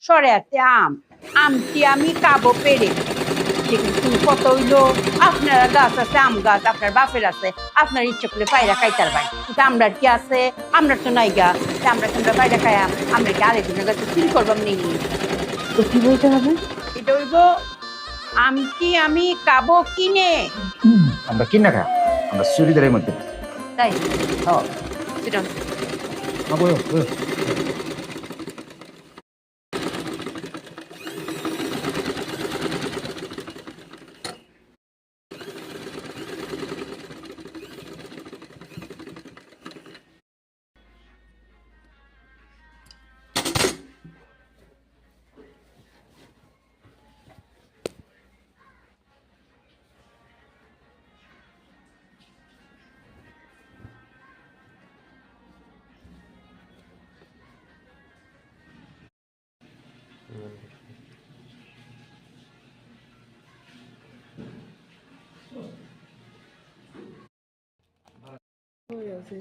সরে আছে আম। আমটি আমি কাবো পেরে। কিন্তু কত হইলো আপনার গাছ আছে, আম গাছ আপনার বাপের আছে, আপনার ইচ্ছে করলে পায়রা খাইতার ভাই। কিন্তু আমরার কি আছে? আমরার তো নাই গা। আমরা পায়রা খাই আমরা কি আরেকজনের কাছে চুরি করবাম নেই? তো কি বলতে হবে? এটা হইব আমটি আমি কাবো কিনে। আমরা কিনা খা, আমরা চুরিদারের মধ্যে। তাই হ্যাঁ, সেটা বলো বলো। হয়ে আছে